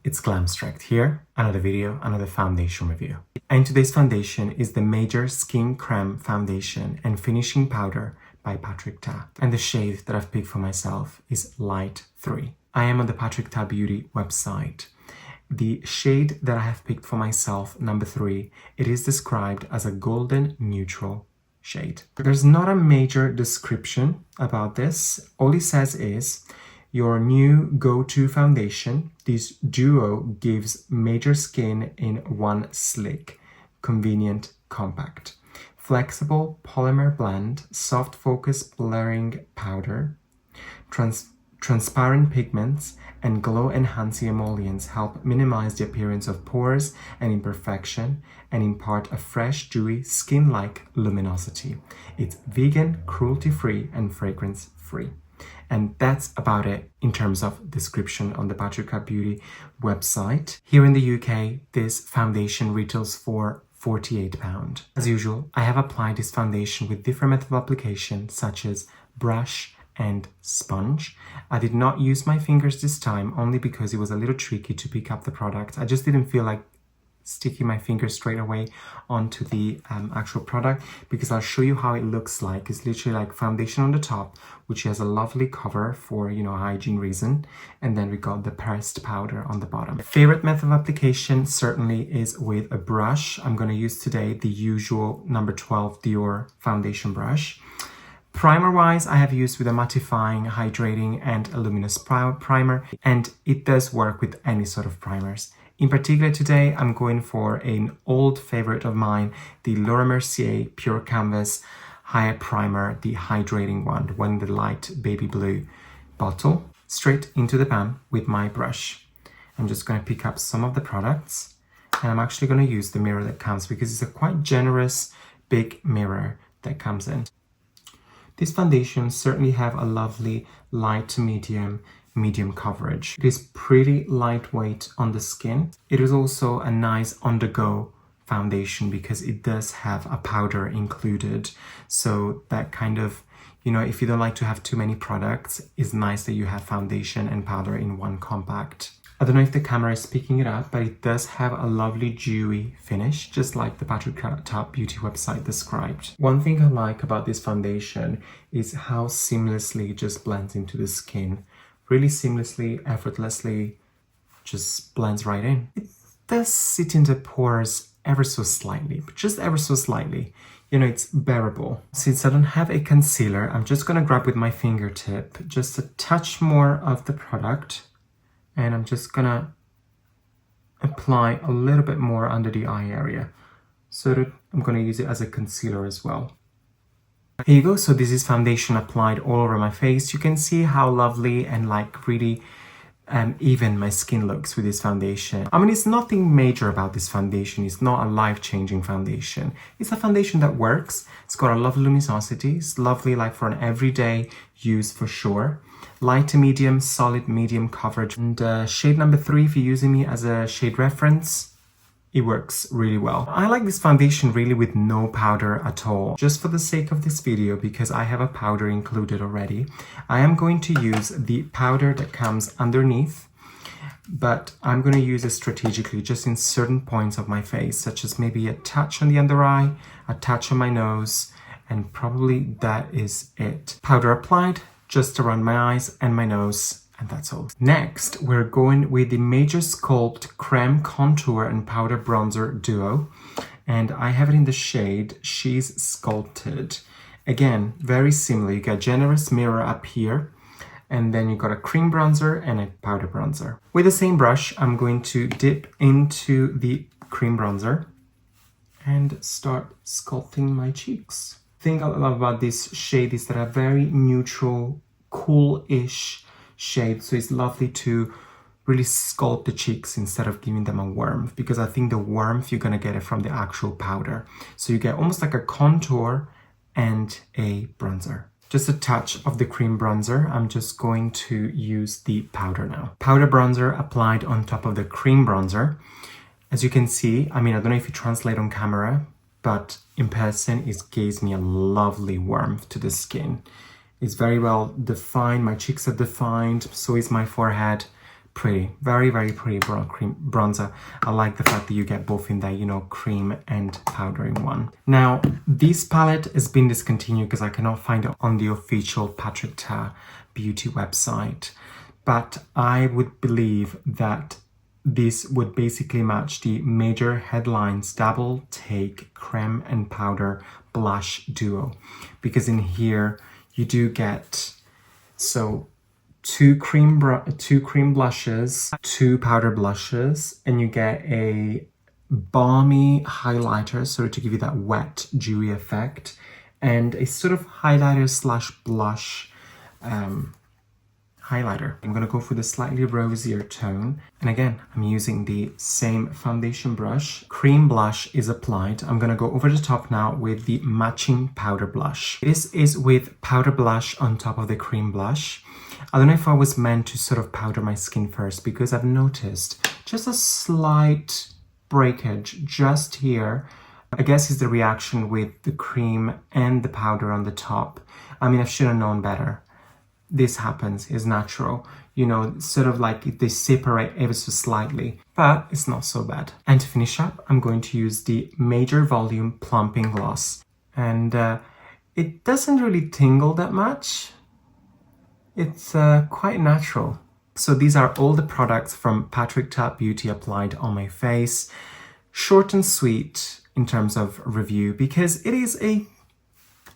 it's Glamstract here, another video, another foundation review. And today's foundation is the Major Skin Creme Foundation and Finishing Powder by Patrick Ta. And the shade that I've picked for myself is Light 3. I am on the Patrick Ta Beauty website. The shade that I have picked for myself, number 3, it is described as a golden neutral shade. There's not a major description about this. All it says is, your new go-to foundation. This duo gives major skin in one slick, convenient, compact. Flexible polymer blend, soft focus blurring powder, transparent pigments, and glow-enhancing emollients help minimize the appearance of pores and imperfection and impart a fresh, dewy, skin-like luminosity. It's vegan, cruelty-free, and fragrance-free. And that's about it in terms of description on the Patrick Ta Beauty website. Here in the UK, this foundation retails for £48. As usual, I have applied this foundation with different methods of application, such as brush and sponge. I did not use my fingers this time, only because it was a little tricky to pick up the product. I just didn't feel like sticking my fingers straight away onto the actual product, because I'll show you how it looks like. It's literally like foundation on the top, which has a lovely cover for, you know, hygiene reason, and then we got the pressed powder on the bottom. Favorite method of application certainly is with a brush. I'm going to use today the usual number 12 Dior foundation brush. Primer wise, I have used with a mattifying, hydrating, and a luminous primer, and it does work with any sort of primers. In particular today, I'm going for an old favorite of mine, the Mercier Pure Canvas High Primer, the hydrating one, the one in the light baby blue bottle. Straight into the pan with my brush. I'm just going to pick up some of the products, and I'm actually going to use the mirror that comes, because it's a quite generous big mirror that comes in. This foundation certainly have a lovely light to medium coverage. It is pretty lightweight on the skin. It is also a nice on-the-go foundation because it does have a powder included. So that kind of, you know, if you don't like to have too many products, it's nice that you have foundation and powder in one compact. I don't know if the camera is picking it up, but it does have a lovely dewy finish, just like the Patrick Ta Beauty website described. One thing I like about this foundation is how seamlessly it just blends into the skin. Really seamlessly, effortlessly, just blends right in. It does sit in the pores ever so slightly, but just ever so slightly. You know, it's bearable. Since I don't have a concealer, I'm just gonna grab with my fingertip just a touch more of the product, and I'm just gonna apply a little bit more under the eye area. So that I'm gonna use it as a concealer as well. Here you go. So this is foundation applied all over my face. You can see how lovely and like really even my skin looks with this foundation. I mean, it's nothing major about this foundation. It's not a life-changing foundation. It's a foundation that works. It's got a lovely luminosity. It's lovely like for an everyday use for sure. Light to medium, solid medium coverage. And shade number 3, if you're using me as a shade reference, it works really well. I like this foundation really with no powder at all. Just for the sake of this video, because I have a powder included already, I am going to use the powder that comes underneath, but I'm going to use it strategically just in certain points of my face, such as maybe a touch on the under eye, a touch on my nose, and probably that is it. Powder applied just around my eyes and my nose. And that's all. Next, we're going with the Major Sculpt Creme Contour and Powder Bronzer Duo. And I have it in the shade She's Sculpted. Again, very similar. You got a generous mirror up here. And then you got a cream bronzer and a powder bronzer. With the same brush, I'm going to dip into the cream bronzer and start sculpting my cheeks. The thing I love about this shade is that a very neutral, cool-ish shade, so it's lovely to really sculpt the cheeks instead of giving them a warmth, because I think the warmth you're gonna get it from the actual powder. So you get almost like a contour and a bronzer. Just a touch of the cream bronzer. I'm just going to use the powder now. Powder bronzer applied on top of the cream bronzer. As you can see, I mean, I don't know if you translate on camera, but in person it gives me a lovely warmth to the skin. It's very well defined. My cheeks are defined, so is my forehead. pretty, very, very pretty bronzer. I like the fact that you get both in there, you know, cream and powder in one. Now, this palette has been discontinued because I cannot find it on the official Patrick Ta Beauty website. But I would believe that this would basically match the Major Headlines Double Take Creme and Powder Blush Duo. Because in here, you do get, so two cream blushes, two powder blushes, and you get a balmy highlighter, sort of to give you that wet, dewy effect, and a sort of highlighter slash blush highlighter. I'm going to go for the slightly rosier tone. And again, I'm using the same foundation brush. Cream blush is applied. I'm going to go over the top now with the matching powder blush. This is with powder blush on top of the cream blush. I don't know if I was meant to sort of powder my skin first, because I've noticed just a slight breakage just here. I guess it's the reaction with the cream and the powder on the top. I mean, I should have known better. This happens, is natural, you know, sort of like they separate ever so slightly, but it's not so bad. And to finish up, I'm going to use the Major Volume Plumping Gloss, and it doesn't really tingle that much. It's quite natural. So these are all the products from Patrick Ta Beauty applied on my face. Short and sweet in terms of review, because it is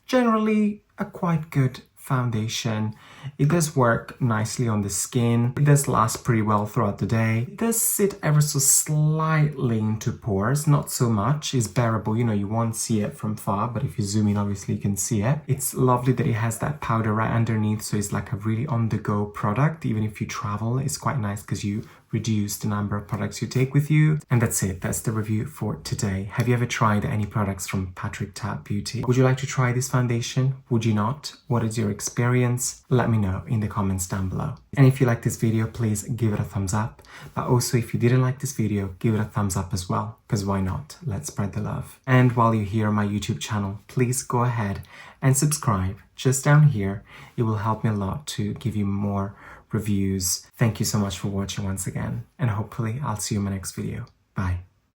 generally a quite good foundation. It does work nicely on the skin. It does last pretty well throughout the day. It does sit ever so slightly into pores, not so much. It's bearable, you know, you won't see it from far, but if you zoom in, obviously you can see it. It's lovely that it has that powder right underneath, so it's like a really on-the-go product. Even if you travel, it's quite nice because you reduce the number of products you take with you. And that's it. That's the review for today. Have you ever tried any products from Patrick Ta Beauty? Would you like to try this foundation? Would you not? What is your experience? Let me know in the comments down below. And if you like this video, please give it a thumbs up. But also, if you didn't like this video, give it a thumbs up as well, because why not? Let's spread the love. And while you're here on my YouTube channel, please go ahead and subscribe just down here. It will help me a lot to give you more reviews. Thank you so much for watching once again, and hopefully I'll see you in my next video. Bye.